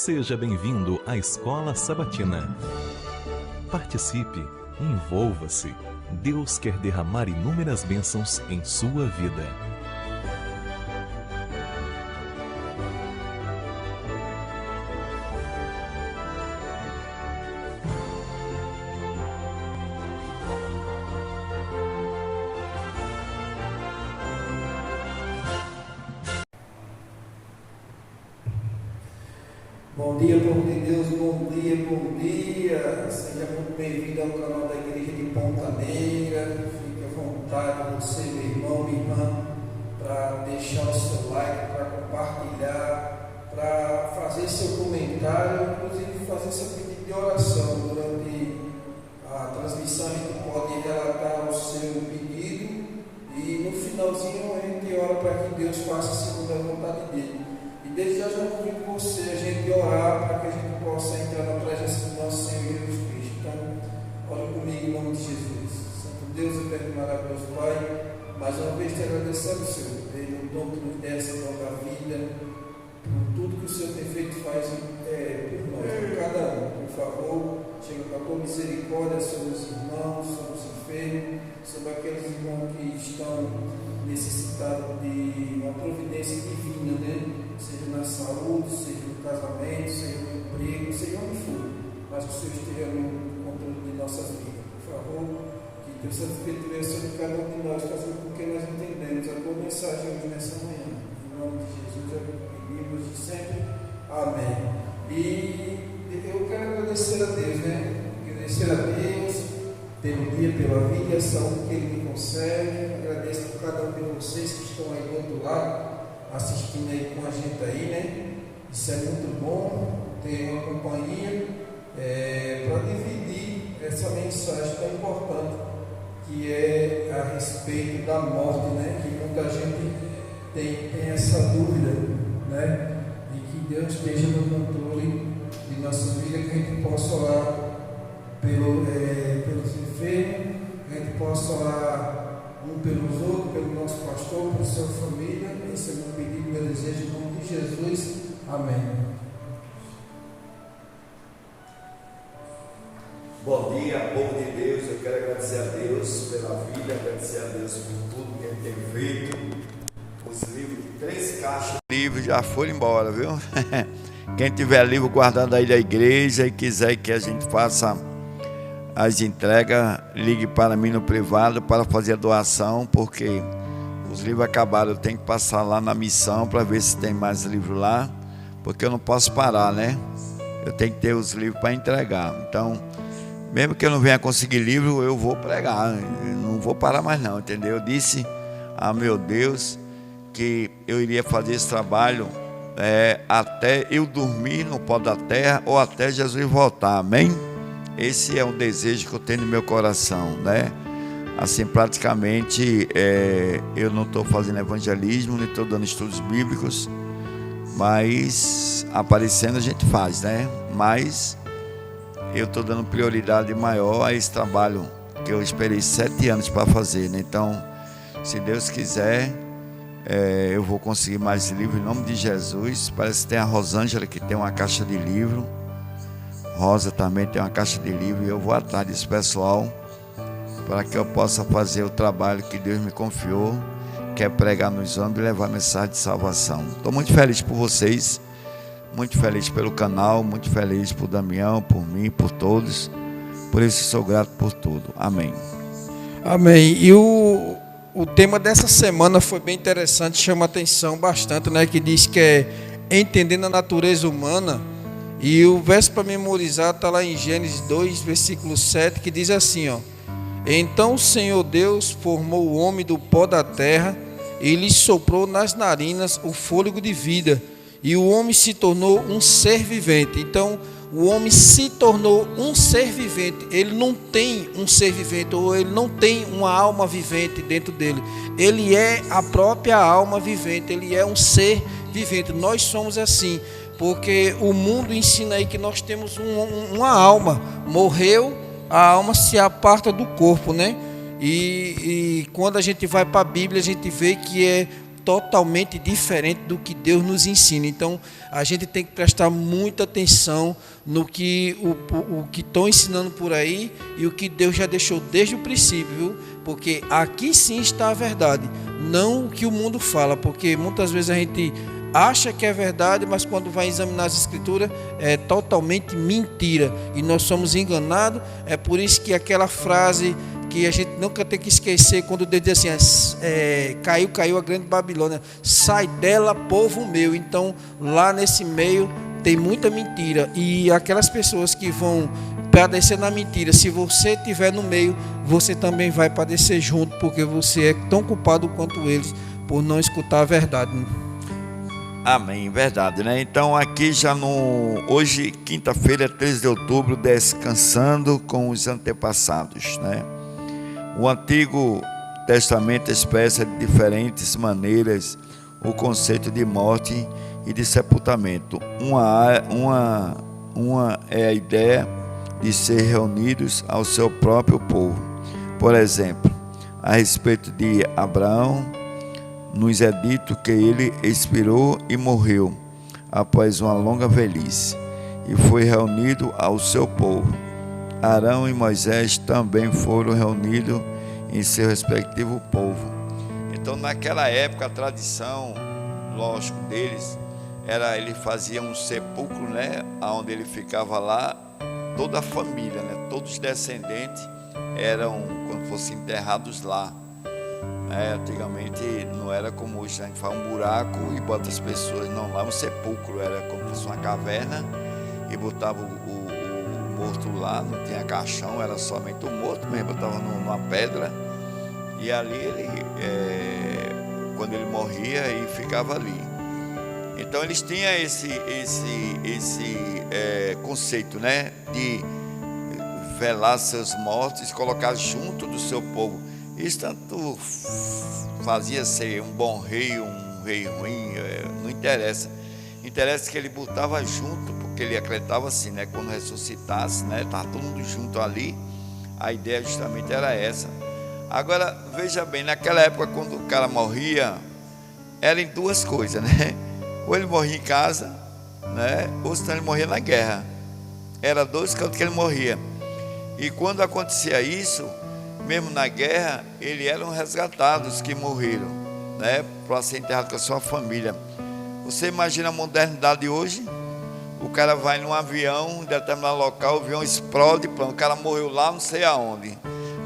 Seja bem-vindo à Escola Sabatina. Participe, envolva-se. Deus quer derramar inúmeras bênçãos em sua vida. Bom dia, povo de Deus, bom dia, bom dia. Seja muito bem-vindo ao canal da Igreja de Ponta Negra. Fique à vontade, você, meu irmão, minha irmã, para deixar o seu like, para compartilhar, para fazer seu comentário, inclusive fazer seu pedido de oração. Durante a transmissão a gente pode relatar o seu pedido e no finalzinho a gente ora para que Deus faça segundo a vontade dele. Desde já convido você a gente orar para que a gente possa entrar na presença do nosso Senhor Jesus Cristo. Então, ore comigo em nome de Jesus. Santo Deus, eterno e maravilhoso Pai, mais uma vez te agradecemos, Senhor, pelo dom que nos desse, o dom da vida, por tudo que o Senhor tem feito e faz por nós, por cada um. Por favor, chega com a tua misericórdia sobre os irmãos, sobre os enfermos, sobre aqueles irmãos que estão necessitados de uma providência divina, né? Seja na saúde, seja no casamento, seja no emprego, seja onde for, mas que o Senhor esteja no controle de nossas vidas. Por favor, que Deus Santo Espírito sobre cada um de nós, fazendo com que nós entendemos a tua mensagem hoje nessa manhã. Em nome de Jesus, é o que pedimos de sempre. Amém. E eu quero agradecer a Deus, né? Agradecer a Deus pelo dia, pela vida e a saúde que Ele me concede. Agradeço por cada um de vocês que estão aí do outro lado, assistindo aí com a gente aí, né? Isso é muito bom, ter uma companhia para dividir essa mensagem tão importante que é a respeito da morte, né? Que muita gente tem essa dúvida, né? E que Deus esteja no controle de nossa vida, que a gente possa orar pelos enfermos, que a gente possa orar um pelos outros, pelo nosso pastor, pela sua família. Esse é o meu pedido, meu desejo, em nome de Jesus. Amém. Bom dia, povo de Deus. Eu quero agradecer a Deus pela vida, agradecer a Deus por tudo que Ele tem feito. Os livros, 3 caixas de livros já foram embora, viu? Quem tiver livro guardado aí da igreja e quiser que a gente faça as entregas, ligue para mim no privado para fazer a doação, porque os livros acabaram. Eu tenho que passar lá na missão para ver se tem mais livros lá, porque eu não posso parar, né? Eu tenho que ter os livros para entregar. Então, mesmo que eu não venha conseguir livro, eu vou pregar, eu não vou parar mais não, entendeu? Eu disse a meu Deus que eu iria fazer esse trabalho até eu dormir no pó da terra ou até Jesus voltar, amém? Esse é um desejo que eu tenho no meu coração, né? Assim, praticamente, eu não estou fazendo evangelismo, nem estou dando estudos bíblicos, mas aparecendo a gente faz, né? Mas eu estou dando prioridade maior a esse trabalho que eu esperei 7 anos para fazer, né? Então, se Deus quiser, eu vou conseguir mais livros em nome de Jesus. Parece que tem a Rosângela que tem uma caixa de livro. Rosa também tem uma caixa de livro e eu vou atrás desse pessoal para que eu possa fazer o trabalho que Deus me confiou, que é pregar nos homens e levar a mensagem de salvação. Estou muito feliz por vocês, muito feliz pelo canal, muito feliz por Damião, por mim, por todos. Por isso sou grato por tudo. Amém. Amém. E o tema dessa semana foi bem interessante, chama a atenção bastante, né? Que diz que é entendendo a natureza humana. E o verso para memorizar está lá em Gênesis 2, versículo 7, que diz assim, ó: Então o Senhor Deus formou o homem do pó da terra e lhe soprou nas narinas o fôlego de vida, e o homem se tornou um ser vivente. Então, o homem se tornou um ser vivente. Ele não tem um ser vivente, ou ele não tem uma alma vivente dentro dele. Ele é a própria alma vivente, ele é um ser vivente. Nós somos assim, porque o mundo ensina aí que nós temos uma alma. Morreu, a alma se aparta do corpo, né? E quando a gente vai para a Bíblia, a gente vê que totalmente diferente do que Deus nos ensina. Então, a gente tem que prestar muita atenção no que o que estão ensinando por aí e o que Deus já deixou desde o princípio, viu? Porque aqui sim está a verdade, não o que o mundo fala, porque muitas vezes a gente acha que é verdade, mas quando vai examinar as escrituras é totalmente mentira e nós somos enganados. É por isso que aquela frase que a gente nunca tem que esquecer, quando Deus diz assim, caiu a grande Babilônia, sai dela, povo meu. Então lá nesse meio tem muita mentira, e aquelas pessoas que vão padecer na mentira, se você estiver no meio, você também vai padecer junto, porque você é tão culpado quanto eles por não escutar a verdade. Amém, verdade, né? Então aqui já hoje, quinta-feira, 13 de outubro, descansando com os antepassados, né? O Antigo Testamento expressa de diferentes maneiras o conceito de morte e de sepultamento. Uma é a ideia de ser reunidos ao seu próprio povo. Por exemplo, a respeito de Abraão, nos é dito que ele expirou e morreu após uma longa velhice e foi reunido ao seu povo. Arão e Moisés também foram reunidos em seu respectivo povo. Então, naquela época, a tradição, lógico, deles era, ele fazia um sepulcro, né, onde ele ficava lá, toda a família, né, todos os descendentes eram, quando fossem enterrados lá. Antigamente não era como hoje, a gente faz um buraco e bota as pessoas, não, lá um sepulcro, era como se fosse uma caverna e botava o morto lá, não tinha caixão, era somente o morto mesmo, botava numa pedra, e ali ele, quando ele morria, ele ficava ali. Então eles tinham esse conceito, né, de velar seus mortos e colocar junto do seu povo. Isso tanto fazia ser um bom rei, um rei ruim, não interessa. Interessa que ele botava junto, porque ele acreditava assim, né? Quando ressuscitasse, né? Estava todo mundo junto ali. A ideia justamente era essa. Agora, veja bem, naquela época, quando o cara morria, eram duas coisas, né? Ou ele morria em casa, né? Ou senão ele morria na guerra. Era dois cantos que ele morria. E quando acontecia isso, mesmo na guerra, eles eram resgatados que morreram, né, para ser enterrado com a sua família. Você imagina a modernidade de hoje? O cara vai num avião, em determinado local, o avião explode, o cara morreu lá não sei aonde.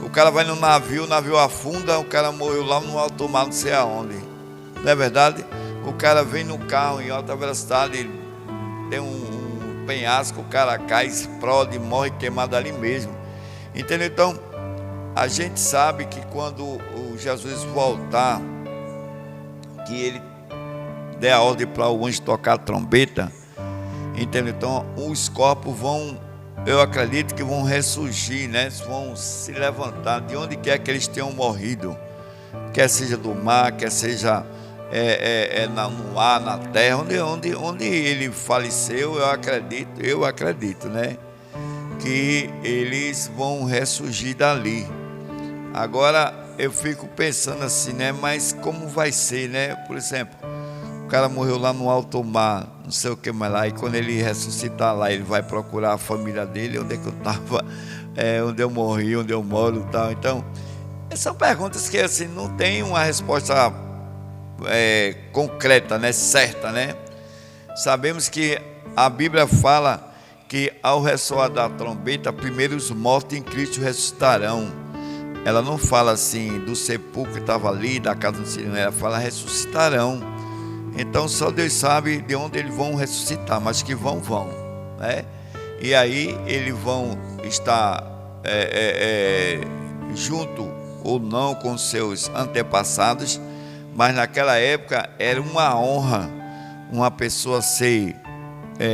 O cara vai no navio, o navio afunda, o cara morreu lá no alto mar não sei aonde. Não é verdade? O cara vem no carro em alta velocidade, tem um penhasco, o cara cai, explode, morre queimado ali mesmo. Entendeu? Então, a gente sabe que quando o Jesus voltar, que ele der a ordem para o anjo tocar a trombeta, entendeu? Então os corpos vão, eu acredito que vão ressurgir, né? Vão se levantar de onde quer que eles tenham morrido, quer seja do mar, quer seja no ar, na terra, onde ele faleceu. Eu acredito, né, que eles vão ressurgir dali. Agora eu fico pensando assim, né? Mas como vai ser, né? Por exemplo, o cara morreu lá no alto mar, não sei o que mais lá, e quando ele ressuscitar lá, ele vai procurar a família dele, onde é que eu estava, onde eu morri, onde eu moro e tal. Então, são perguntas que assim não tem uma resposta concreta, né? Certa, né? Sabemos que a Bíblia fala que ao ressoar da trombeta, primeiro os mortos em Cristo ressuscitarão. Ela não fala assim do sepulcro que estava ali, da casa do Senhor, ela fala ressuscitarão. Então só Deus sabe de onde eles vão ressuscitar, mas que vão, né? E aí eles vão estar junto ou não com seus antepassados, mas naquela época era uma honra uma pessoa ser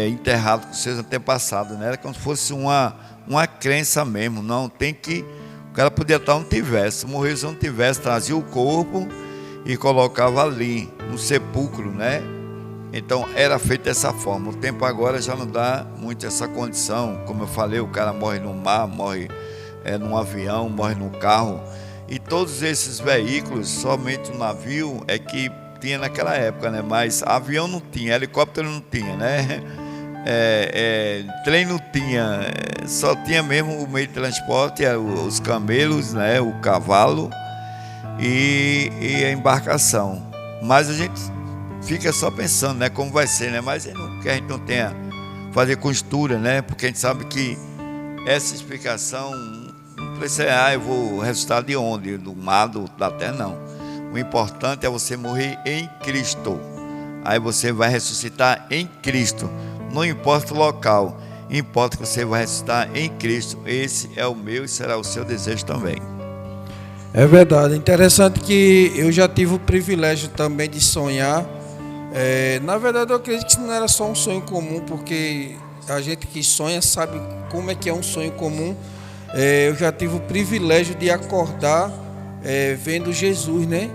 enterrada com seus antepassados, né? Era como se fosse uma crença mesmo. Não, tem que... O cara podia estar onde tivesse, morresse onde tivesse, trazia o corpo e colocava ali, no sepulcro, né? Então era feito dessa forma. O tempo agora já não dá muito essa condição. Como eu falei, o cara morre no mar, morre num avião, morre no carro. E todos esses veículos, somente o navio é que tinha naquela época, né? Mas avião não tinha, helicóptero não tinha, né? Trem não tinha, só tinha mesmo o meio de transporte, os camelos, né? O cavalo e a embarcação. Mas a gente fica só pensando, né? Como vai ser, né? Mas que a gente não tenha fazer costura, né? Porque a gente sabe que essa explicação não precisa ser, eu vou ressuscitar de onde? Do mar, da terra, não. O importante é você morrer em Cristo. Aí você vai ressuscitar em Cristo. Não importa o local, importa que você vai ressuscitar em Cristo. Esse é o meu e será o seu desejo também. É verdade. Interessante que eu já tive o privilégio também de sonhar. Na verdade, eu acredito que não era só um sonho comum, porque a gente que sonha sabe como é que é um sonho comum. Eu já tive o privilégio de acordar vendo Jesus, né?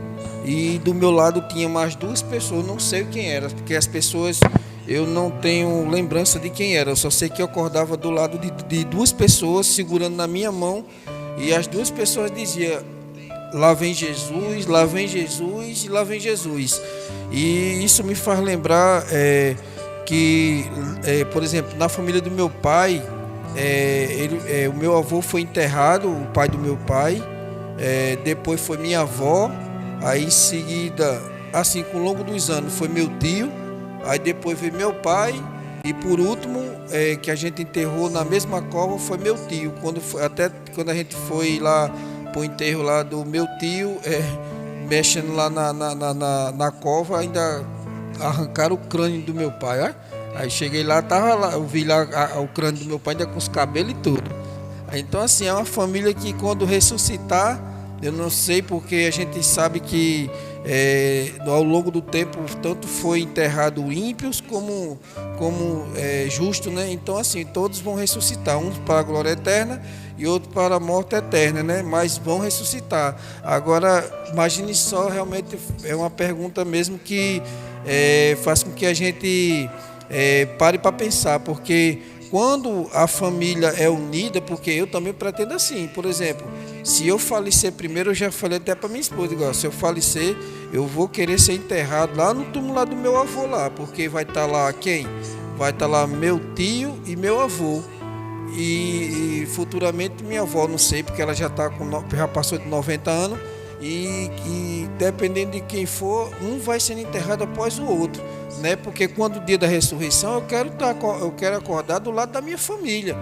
E do meu lado tinha mais duas pessoas, não sei quem era, porque as pessoas eu não tenho lembrança de quem era, eu só sei que eu acordava do lado de duas pessoas segurando na minha mão, e as duas pessoas diziam: lá vem Jesus, lá vem Jesus e lá vem Jesus. E isso me faz lembrar que, por exemplo, na família do meu pai, o meu avô foi enterrado, o pai do meu pai, depois foi minha avó, aí em seguida, assim, com o longo dos anos, foi meu tio, aí depois veio meu pai, e por último, que a gente enterrou na mesma cova, foi meu tio. Até quando a gente foi lá para o enterro lá do meu tio, mexendo lá na cova, ainda arrancaram o crânio do meu pai, ó. Aí cheguei lá, eu vi lá o crânio do meu pai ainda com os cabelos e tudo. Então assim, é uma família que quando ressuscitar, eu não sei, porque a gente sabe que ao longo do tempo tanto foi enterrado ímpios como justo, né? Então assim, todos vão ressuscitar, uns para a glória eterna e outros para a morte eterna, né? Mas vão ressuscitar. Agora, imagine só, realmente é uma pergunta mesmo que faz com que a gente pare para pensar, porque quando a família é unida, porque eu também pretendo assim, por exemplo, se eu falecer primeiro, eu já falei até para minha esposa, igual, se eu falecer, eu vou querer ser enterrado lá no túmulo lá do meu avô lá, porque vai estar lá quem? Vai estar lá meu tio e meu avô, e futuramente minha avó, não sei, porque ela já passou de 90 anos, e dependendo de quem for, um vai sendo enterrado após o outro, né? Porque quando o dia da ressurreição, eu quero acordar do lado da minha família,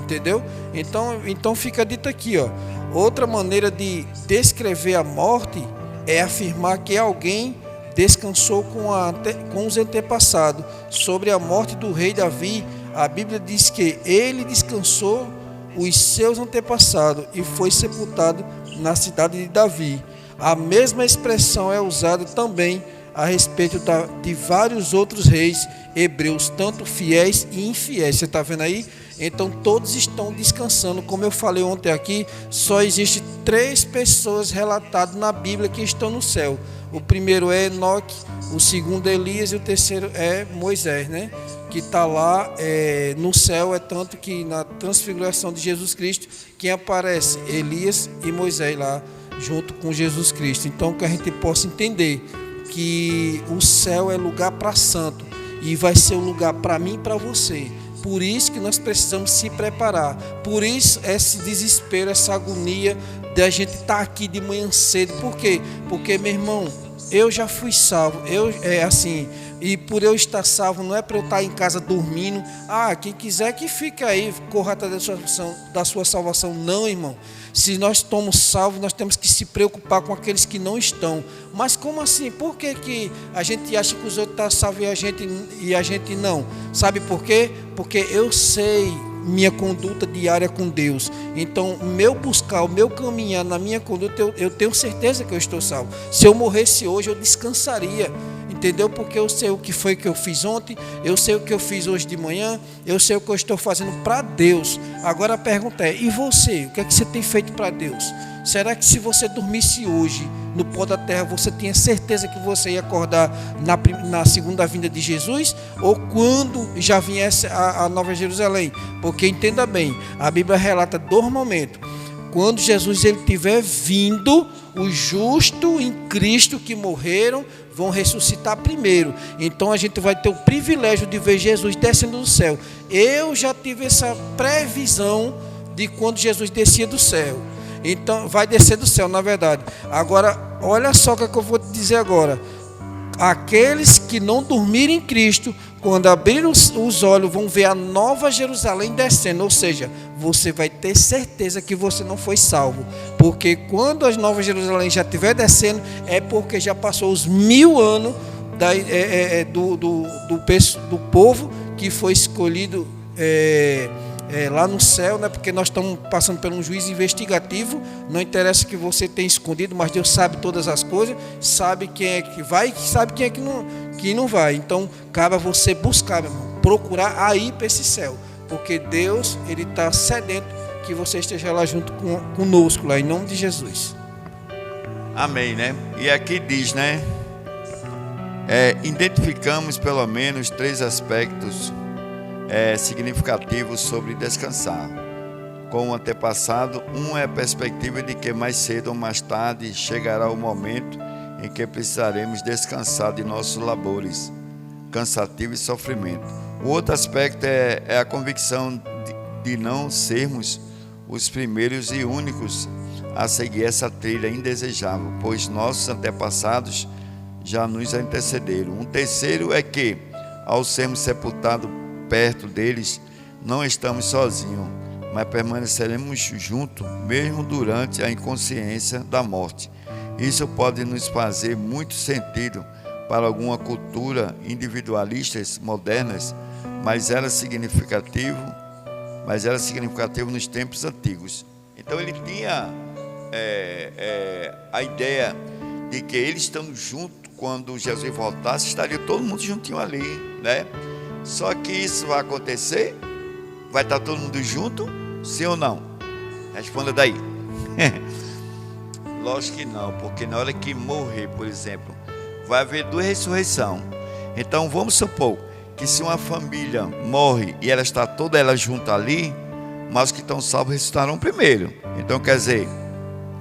entendeu? Então fica dito aqui, ó, outra maneira de descrever a morte é afirmar que alguém descansou com os antepassados. Sobre a morte do rei Davi, a Bíblia diz que ele descansou os seus antepassados e foi sepultado na cidade de Davi. A mesma expressão é usada também a respeito de vários outros reis hebreus, tanto fiéis e infiéis. Você está vendo aí? Então todos estão descansando. Como eu falei ontem aqui, só existe 3 pessoas relatadas na Bíblia que estão no céu. O primeiro é Enoque, o segundo é Elias e o terceiro é Moisés, né? Que está lá no céu. É tanto que na transfiguração de Jesus Cristo, quem aparece? Elias e Moisés lá junto com Jesus Cristo. Então que a gente possa entender que o céu é lugar para santo e vai ser um lugar para mim e para você. Por isso que nós precisamos se preparar. Por isso esse desespero, essa agonia de a gente estar aqui de manhã cedo. Por quê? Porque, meu irmão, eu já fui salvo. E por eu estar salvo, não é para eu estar em casa dormindo. Quem quiser que fique aí, corra atrás da sua salvação. Não, irmão. Se nós estamos salvos, nós temos que se preocupar com aqueles que não estão. Mas como assim? Por que a gente acha que os outros estão salvos e a gente não? Sabe por quê? Porque eu sei minha conduta diária com Deus. Então, o meu buscar, o meu caminhar na minha conduta, eu tenho certeza que eu estou salvo. Se eu morresse hoje, eu descansaria. Entendeu? Porque eu sei o que foi que eu fiz ontem, eu sei o que eu fiz hoje de manhã, eu sei o que eu estou fazendo para Deus. Agora a pergunta é, e você? O que é que você tem feito para Deus? Será que se você dormisse hoje no pó da terra, você tinha certeza que você ia acordar na segunda vinda de Jesus? Ou quando já viesse a Nova Jerusalém? Porque entenda bem, a Bíblia relata 2 momentos. quando Jesus ele tiver vindo, os justos em Cristo que morreram vão ressuscitar primeiro. Então a gente vai ter o privilégio de ver Jesus descendo do céu. Eu já tive essa previsão de quando Jesus descia do céu. Então vai descer do céu, na verdade. Agora, olha só o que eu vou te dizer agora. Aqueles que não dormirem em Cristo, quando abrir os olhos, vão ver a nova Jerusalém descendo. Ou seja, você vai ter certeza que você não foi salvo. Porque quando a nova Jerusalém já estiver descendo, é porque já passou os 1000 anos do povo que foi escolhido lá no céu, né? Porque nós estamos passando por um juízo investigativo. Não interessa que você tenha escondido, mas Deus sabe todas as coisas, sabe quem é que vai, sabe quem é que não vai. Então cabe a você buscar, meu irmão, procurar aí para esse céu, porque Deus ele está sedento que você esteja lá junto conosco lá, em nome de Jesus. Amém, né? E aqui diz, né? Identificamos pelo menos 3 aspectos significativos sobre descansar. Com o antepassado, um é a perspectiva de que mais cedo ou mais tarde chegará o momento em que precisaremos descansar de nossos labores, cansativo e sofrimento. O outro aspecto é a convicção de não sermos os primeiros e únicos a seguir essa trilha indesejável, pois nossos antepassados já nos antecederam. Um terceiro é que, ao sermos sepultados perto deles, não estamos sozinhos, mas permaneceremos juntos, mesmo durante a inconsciência da morte. Isso pode nos fazer muito sentido para alguma cultura individualistas modernas, mas era significativo nos tempos antigos. Então ele tinha a ideia de que eles estando juntos, quando Jesus voltasse, estaria todo mundo juntinho ali, né? Só que isso vai acontecer? Vai estar todo mundo junto? Sim ou não? Responda daí. Lógico que não, porque na hora que morrer, por exemplo, vai haver 2 ressurreições. Então vamos supor que se uma família morre e ela está toda ela junto ali, mas os que estão salvos ressuscitarão primeiro. Então quer dizer,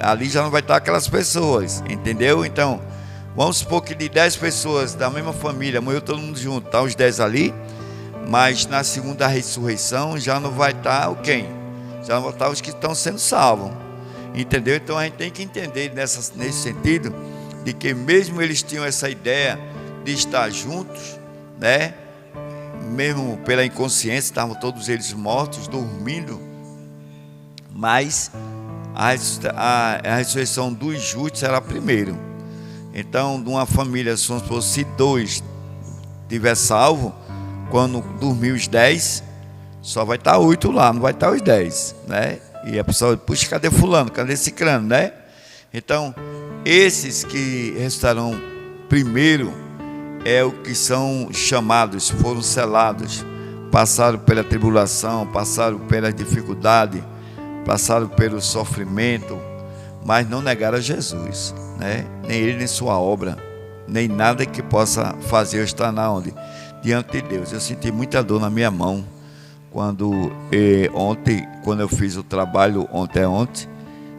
ali já não vai estar aquelas pessoas, entendeu? Então vamos supor que de 10 pessoas da mesma família morreu todo mundo junto, está os 10 ali, mas na segunda ressurreição já não vai estar o quem? Já não vai estar os que estão sendo salvos, entendeu? Então a gente tem que entender nesse sentido, de que mesmo eles tinham essa ideia de estar juntos, né? Mesmo pela inconsciência, estavam todos eles mortos, dormindo, mas a ressurreição dos justos era primeiro. Então, de uma família, se 2 tiver salvo, quando dormir os 10, só vai estar 8 lá, não vai estar os 10, né? E a pessoa, puxa, cadê fulano, cadê ciclano, né? Então, esses que ressuscitarão primeiro é o que são chamados, foram selados, passaram pela tribulação, passaram pela dificuldade, passaram pelo sofrimento, mas não negaram a Jesus, né? Nem ele, nem sua obra, nem nada que possa fazer eu estar diante de Deus. Eu senti muita dor na minha mão quando eu fiz o trabalho ontem,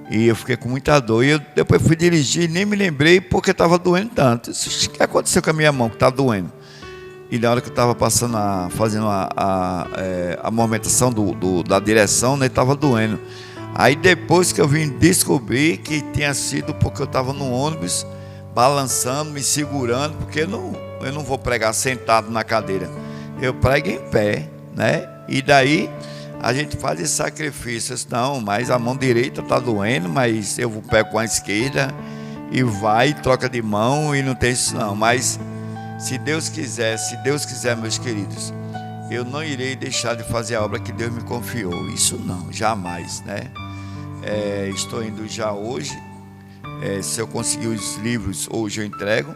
e eu fiquei com muita dor, e eu depois fui dirigir e nem me lembrei porque estava doendo tanto. O que aconteceu com a minha mão que está doendo? E na hora que eu estava fazendo a movimentação da direção, né, estava doendo. Aí depois que eu vim descobrir que tinha sido porque eu estava no ônibus, balançando, me segurando, porque eu não vou pregar sentado na cadeira, eu prego em pé, né? E daí a gente faz esse sacrifício. Não, mas a mão direita está doendo, mas eu pego com a esquerda e troca de mão, e não tem isso não. Mas se Deus quiser, meus queridos, eu não irei deixar de fazer a obra que Deus me confiou. Isso não, jamais, né? Estou indo já hoje. Se eu conseguir os livros, hoje eu entrego,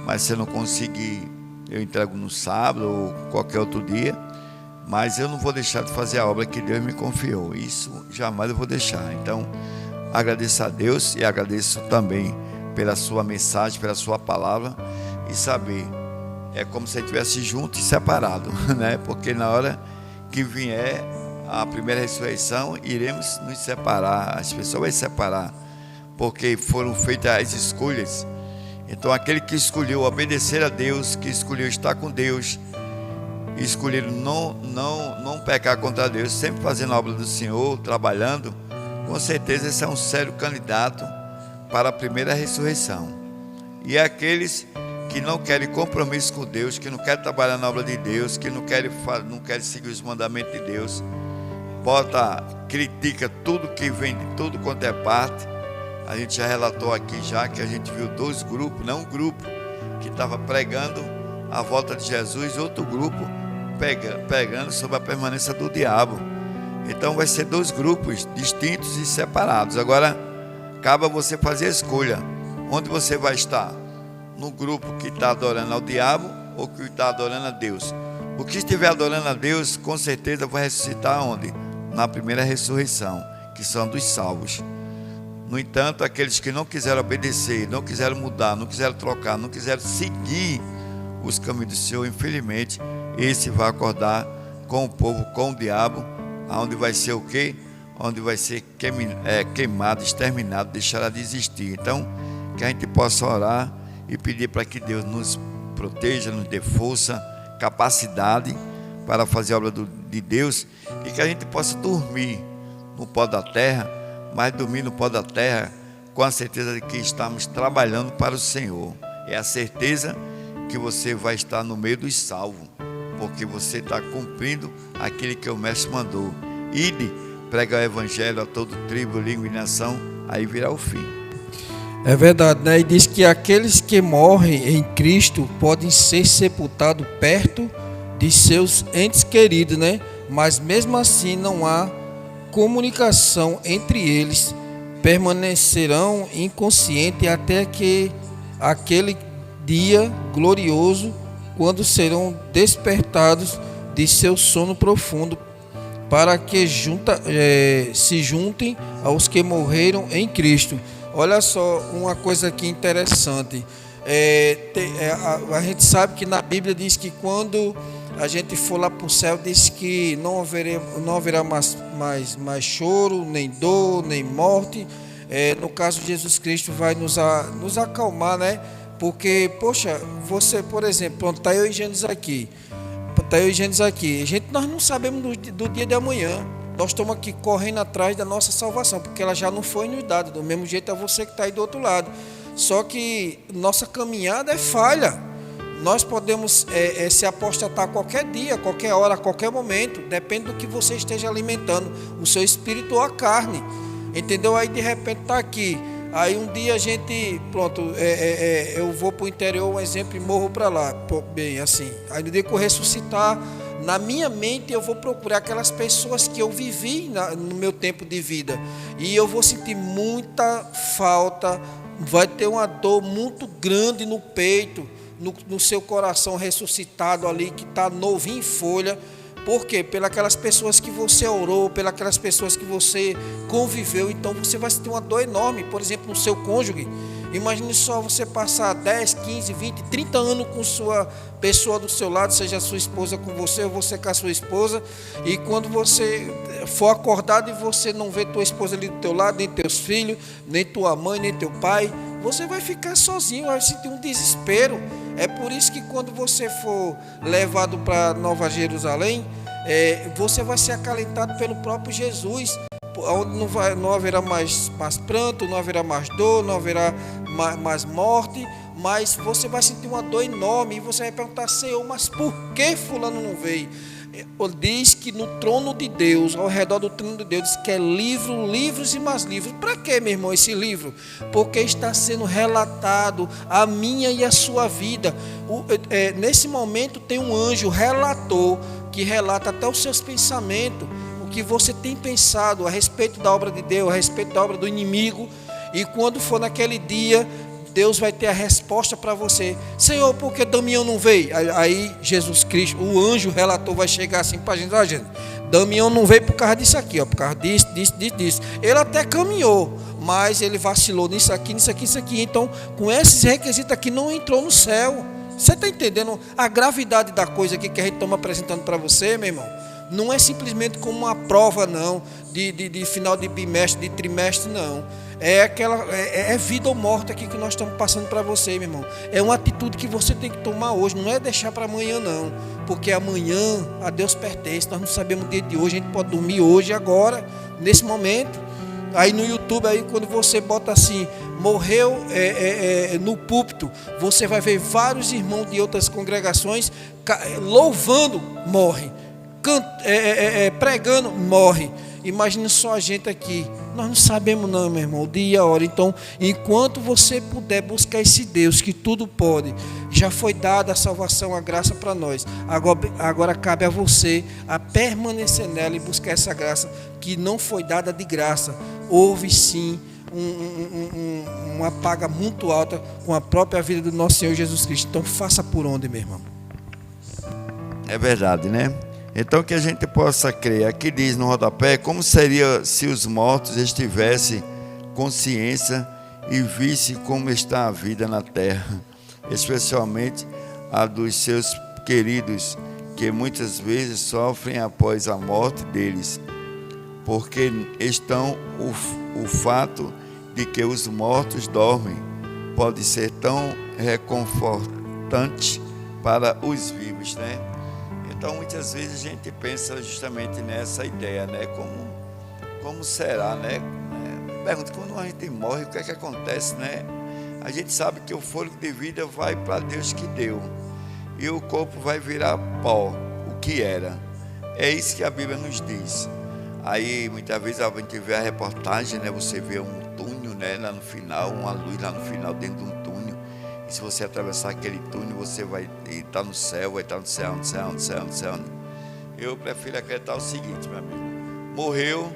mas se eu não conseguir, eu entrego no sábado ou qualquer outro dia. Mas eu não vou deixar de fazer a obra que Deus me confiou. Isso jamais eu vou deixar. Então, agradeço a Deus e agradeço também pela sua mensagem, pela sua palavra. E saber, é como se a gente estivesse junto e separado, né? Porque na hora que vier a primeira ressurreição, iremos nos separar, as pessoas vão separar, porque foram feitas as escolhas. Então aquele que escolheu obedecer a Deus, que escolheu estar com Deus, e escolheram não pecar contra Deus, sempre fazendo a obra do Senhor, trabalhando, com certeza esse é um sério candidato para a primeira ressurreição. E aqueles que não querem compromisso com Deus, que não querem trabalhar na obra de Deus, que não querem seguir os mandamentos de Deus, critica tudo que vem de tudo quanto é parte. A gente já relatou aqui que a gente viu dois grupos, não um grupo que estava pregando a volta de Jesus, outro grupo pregando sobre a permanência do diabo. Então vai ser dois grupos distintos e separados. Agora cabe a você fazer a escolha, onde você vai estar, no grupo que está adorando ao diabo ou que está adorando a Deus. O que estiver adorando a Deus, com certeza vai ressuscitar onde? Na primeira ressurreição, que são dos salvos. No entanto, aqueles que não quiseram obedecer, não quiseram mudar, não quiseram trocar, não quiseram seguir os caminhos do Senhor, infelizmente, esse vai acordar com o povo, com o diabo, onde vai ser o quê? Onde vai ser queimado, exterminado, deixará de existir. Então, que a gente possa orar e pedir para que Deus nos proteja, nos dê força, capacidade para fazer a obra de Deus, e que a gente possa dormir no pó da terra, mas dormir no pó da terra com a certeza de que estamos trabalhando para o Senhor. É a certeza que você vai estar no meio dos salvos, porque você está cumprindo aquilo que o Mestre mandou. Ide, prega o Evangelho a todo tribo, língua e nação, aí virá o fim. É verdade, né? E diz que aqueles que morrem em Cristo podem ser sepultados perto de seus entes queridos, né? Mas mesmo assim não há comunicação entre eles, permanecerão inconscientes até que aquele dia glorioso, quando serão despertados de seu sono profundo, para que se juntem aos que morreram em Cristo. Olha só uma coisa aqui interessante. A gente sabe que na Bíblia diz que quando a gente for lá para o céu, diz que não haverá mais choro, nem dor, nem morte. No caso, Jesus Cristo vai nos acalmar, né? Porque, poxa, você, por exemplo, pronto, está eu e Gênesis aqui. Nós não sabemos do dia de amanhã. Nós estamos aqui correndo atrás da nossa salvação, porque ela já não foi nos dada. Do mesmo jeito é você que está aí do outro lado. Só que nossa caminhada é falha. Nós podemos se apostatar qualquer dia, qualquer hora, qualquer momento. Depende do que você esteja alimentando, o seu espírito ou a carne. Entendeu? Aí de repente está aqui. Aí um dia a gente, pronto, eu vou para o interior, um exemplo, e morro para lá. Bem, assim. Aí no dia que eu ressuscitar, na minha mente eu vou procurar aquelas pessoas que eu vivi no meu tempo de vida. E eu vou sentir muita falta, vai ter uma dor muito grande no peito, no seu coração ressuscitado ali, que está novinho em folha. Por quê? Pelas pessoas que você orou, pelas pessoas que você conviveu. Então você vai sentir uma dor enorme, por exemplo, no seu cônjuge. Imagine só você passar 10, 15, 20, 30 anos com sua pessoa do seu lado, seja a sua esposa com você ou você com a sua esposa, e quando você for acordado e você não vê tua esposa ali do teu lado, nem teus filhos, nem tua mãe, nem teu pai, você vai ficar sozinho, vai sentir um desespero. É por isso que quando você for levado para Nova Jerusalém, você vai ser acalentado pelo próprio Jesus, onde não haverá mais pranto, não haverá mais dor, não haverá mais morte, mas você vai sentir uma dor enorme e você vai perguntar: Senhor, mas por que fulano não veio? Diz que no trono de Deus, ao redor do trono de Deus, diz que é livros e mais livros. Para que, meu irmão, esse livro? Porque está sendo relatado a minha e a sua vida. Nesse momento tem um anjo relator que relata até os seus pensamentos, o que você tem pensado a respeito da obra de Deus, a respeito da obra do inimigo. E quando for naquele dia, Deus vai ter a resposta para você: Senhor, por que Damião não veio? Aí Jesus Cristo, o anjo relator, vai chegar assim para a gente: gente, Damião não veio por causa disso aqui, por causa disso. Ele até caminhou, mas ele vacilou nisso aqui. Então, com esses requisitos aqui, não entrou no céu. Você está entendendo a gravidade da coisa aqui que a gente estamos apresentando para você, meu irmão? não é simplesmente como uma prova, não, de final de bimestre, de trimestre, não. É vida ou morte aqui que nós estamos passando para você, meu irmão. É uma atitude que você tem que tomar hoje, não é deixar para amanhã, não. Porque amanhã a Deus pertence, nós não sabemos o dia de hoje, a gente pode dormir hoje, agora, nesse momento. Aí no YouTube, aí quando você bota assim, morreu no púlpito, você vai ver vários irmãos de outras congregações louvando, morre, pregando, morre. Imagina só a gente aqui. Nós não sabemos não, meu irmão, o dia e a hora. Então, enquanto você puder buscar esse Deus que tudo pode, já foi dada a salvação, a graça para nós. Agora cabe a você a permanecer nela e buscar essa graça que não foi dada de graça. Houve sim uma paga muito alta com a própria vida do nosso Senhor Jesus Cristo. Então faça por onde, meu irmão? É verdade, né? Então que a gente possa crer. Aqui diz no rodapé, como seria se os mortos estivessem consciência e visse como está a vida na terra, especialmente a dos seus queridos, que muitas vezes sofrem após a morte deles, porque estão o fato de que os mortos dormem pode ser tão reconfortante para os vivos, né? Então muitas vezes a gente pensa justamente nessa ideia, né? Como será, né? Pergunta, quando a gente morre, o que é que acontece, né? A gente sabe que o fôlego de vida vai para Deus que deu, e o corpo vai virar pó, o que era. É isso que a Bíblia nos diz. Aí muitas vezes a gente vê a reportagem, né? Você vê um túnel, né? Lá no final, uma luz lá no final dentro de um túnel. E se você atravessar aquele túnel, você vai estar no céu, vai estar no céu, no céu, no céu, no céu. Eu prefiro acreditar o seguinte, meu amigo: morreu,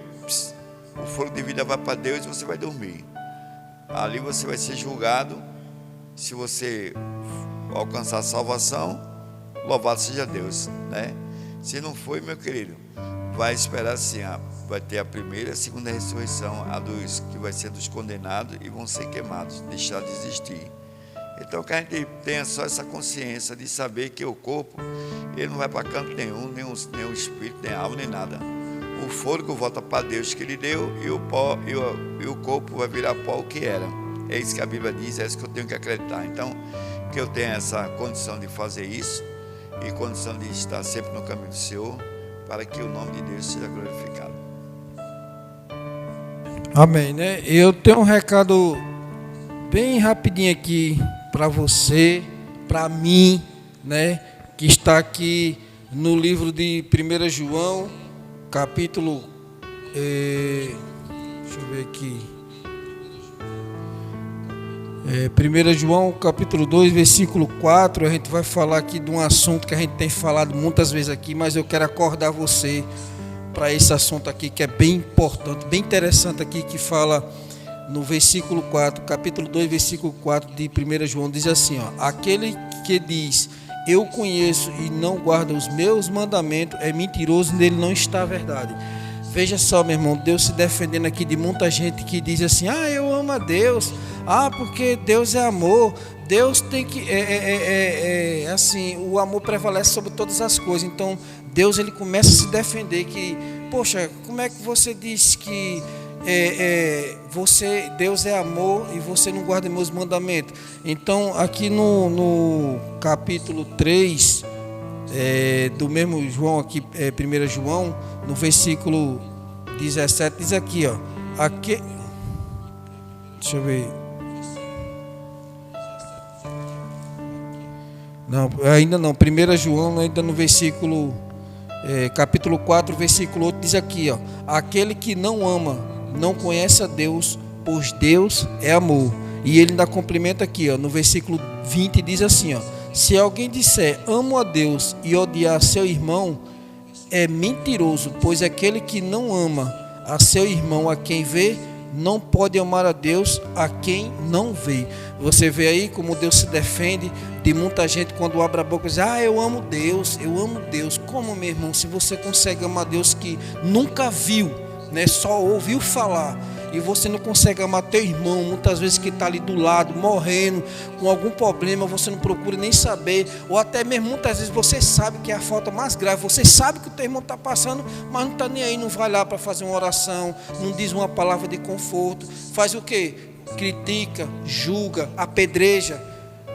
o fôlego de vida vai para Deus e você vai dormir. Ali você vai ser julgado. Se você alcançar a salvação, louvado seja Deus, né? Se não foi, meu querido, vai esperar assim, vai ter a primeira e a segunda ressurreição, a dos que vai ser dos condenados e vão ser queimados, deixar de existir. Então que a gente tenha só essa consciência de saber que o corpo, ele não vai para canto nenhum, nem o espírito, nem a alma, nem nada. O fôlego volta para Deus que ele deu, e o pó e o corpo vai virar pó o que era. É isso que a Bíblia diz, é isso que eu tenho que acreditar. Então, que eu tenha essa condição de fazer isso e condição de estar sempre no caminho do Senhor, para que o nome de Deus seja glorificado. Amém, né? Eu tenho um recado bem rapidinho aqui para você, para mim, né? Que está aqui no livro de 1 João, capítulo, deixa eu ver aqui, 1 João capítulo 2, versículo 4, a gente vai falar aqui de um assunto que a gente tem falado muitas vezes aqui, mas eu quero acordar você para esse assunto aqui que é bem importante, bem interessante aqui, que fala no versículo 4, capítulo 2, versículo 4 de 1 João, diz assim, ó: aquele que diz, eu conheço e não guarda os meus mandamentos, é mentiroso, nele não está a verdade. Veja só, meu irmão, Deus se defendendo aqui de muita gente que diz assim, eu amo a Deus, porque Deus é amor, Deus tem que, assim, o amor prevalece sobre todas as coisas. Então, Deus, ele começa a se defender que, poxa, como é que você diz que Deus é amor e você não guarda meus mandamentos? Então, aqui no capítulo 3, do mesmo João, aqui, 1 João, no versículo 17, diz aqui, ó, deixa eu ver, não, ainda não, 1 João, ainda no versículo, capítulo 4, versículo 8, diz aqui, ó, aquele que não ama, não conhece a Deus, pois Deus é amor. E ele ainda complementa aqui, ó, no versículo 20, diz assim, ó: se alguém disser amo a Deus e odiar seu irmão, é mentiroso, pois aquele que não ama a seu irmão a quem vê, não pode amar a Deus a quem não vê. Você vê aí como Deus se defende de muita gente quando abre a boca e diz, eu amo Deus, eu amo Deus. Como, meu irmão, se você consegue amar Deus que nunca viu, né, só ouviu falar, e você não consegue amar teu irmão, muitas vezes que está ali do lado, morrendo, com algum problema, você não procura nem saber, ou até mesmo muitas vezes você sabe que é a falta mais grave, você sabe que o teu irmão está passando, mas não está nem aí, não vai lá para fazer uma oração, não diz uma palavra de conforto, faz o quê? Critica, julga, apedreja.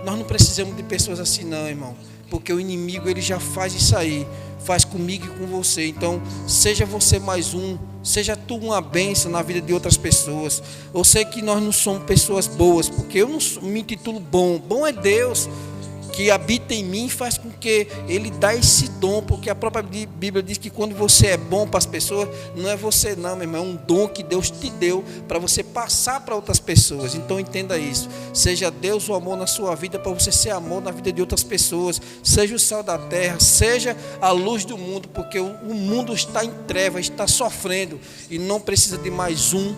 Nós não precisamos de pessoas assim não, irmão, porque o inimigo ele já faz isso aí, faz comigo e com você. Então seja você mais um, seja tu uma bênção na vida de outras pessoas. Eu sei que nós não somos pessoas boas, porque eu não me intitulo bom, bom é Deus que habita em mim e faz com que Ele dá esse dom, porque a própria Bíblia diz que quando você é bom para as pessoas, não é você não, meu irmão, é um dom que Deus te deu para você passar para outras pessoas. Então entenda isso, seja Deus o amor na sua vida, para você ser amor na vida de outras pessoas, seja o sal da terra, seja a luz do mundo, porque o mundo está em trevas, está sofrendo e não precisa de mais um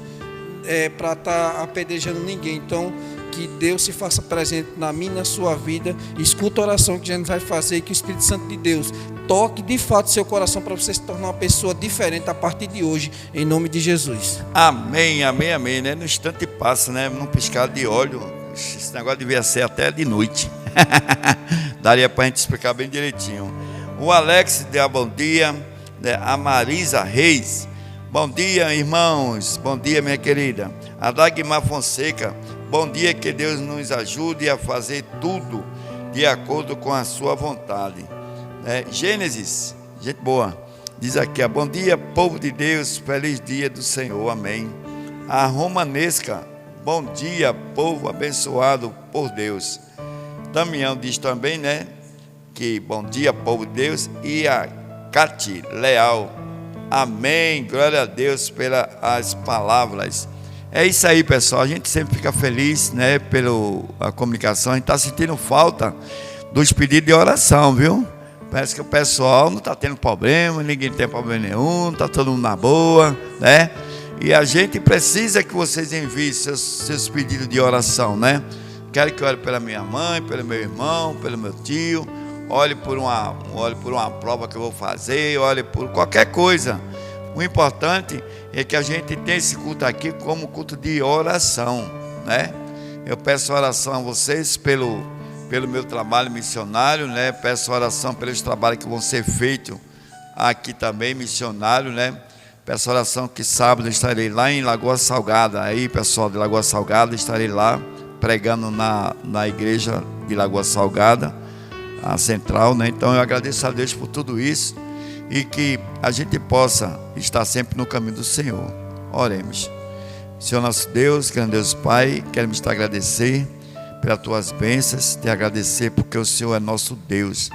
para estar apedrejando ninguém. Então que Deus se faça presente na minha e na sua vida. Escuta a oração que a gente vai fazer e que o Espírito Santo de Deus toque de fato seu coração para você se tornar uma pessoa diferente a partir de hoje, em nome de Jesus. Amém, amém, amém, né? No instante passa, né? Num piscar de olho. Esse negócio devia ser até de noite. Daria para a gente explicar bem direitinho. O Alex dá bom dia, né? A Marisa Reis, bom dia, irmãos, bom dia, minha querida. A Dagmar Fonseca, bom dia, que Deus nos ajude a fazer tudo de acordo com a sua vontade. Gênesis, gente boa, diz aqui, bom dia, povo de Deus, feliz dia do Senhor, amém. A Romanesca, bom dia, povo abençoado por Deus. Damião diz também, né, que bom dia, povo de Deus. E a Cati Leal, amém, glória a Deus pelas palavras. É isso aí, pessoal, a gente sempre fica feliz, né, pela comunicação. A gente está sentindo falta dos pedidos de oração, viu? Parece que o pessoal não está tendo problema, ninguém tem problema nenhum, está todo mundo na boa, né? E a gente precisa que vocês enviem seus pedidos de oração, né? Quero que ore pela minha mãe, pelo meu irmão, pelo meu tio, olhe por uma prova que eu vou fazer, olhe por qualquer coisa. O importante é que a gente tenha esse culto aqui como culto de oração, né? Eu peço oração a vocês pelo meu trabalho missionário, né? Peço oração pelos trabalhos que vão ser feitos aqui também, missionário, né? Peço oração que sábado eu estarei lá em Lagoa Salgada. Aí, pessoal de Lagoa Salgada, estarei lá pregando na igreja de Lagoa Salgada, a central, né? Então eu agradeço a Deus por tudo isso e que a gente possa estar sempre no caminho do Senhor. Oremos. Senhor nosso Deus, grande Deus Pai, queremos te agradecer pelas tuas bênçãos, te agradecer porque o Senhor é nosso Deus,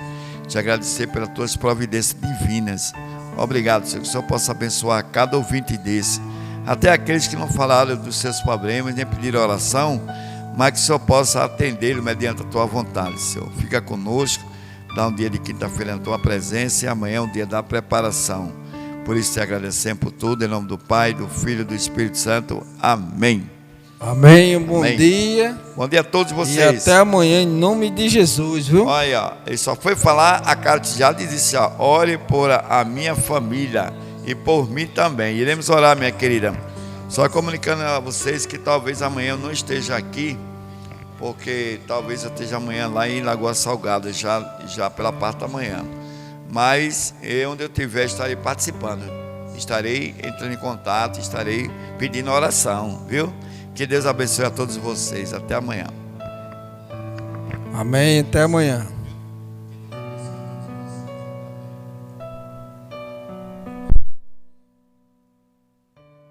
te agradecer pelas tuas providências divinas. Obrigado, Senhor, que o Senhor possa abençoar cada ouvinte desse, até aqueles que não falaram dos seus problemas, nem pediram oração, mas que o Senhor possa atendê-lo mediante a tua vontade, Senhor. Fica conosco, dá um dia de quinta-feira na tua presença e amanhã é um dia da preparação. Por isso te agradecemos por tudo, em nome do Pai, do Filho e do Espírito Santo. Amém. Amém, bom Amém. Dia. Bom dia a todos vocês. E até amanhã, em nome de Jesus, viu? Olha, ele só foi falar, a carta já disse, ó, ore por a minha família e por mim também. Iremos orar, minha querida. Só comunicando a vocês que talvez amanhã eu não esteja aqui, porque talvez eu esteja amanhã lá em Lagoa Salgada, já pela parte da manhã. Mas onde eu estiver, estarei participando. Estarei entrando em contato, estarei pedindo oração, viu? Que Deus abençoe a todos vocês. Até amanhã. Amém, até amanhã.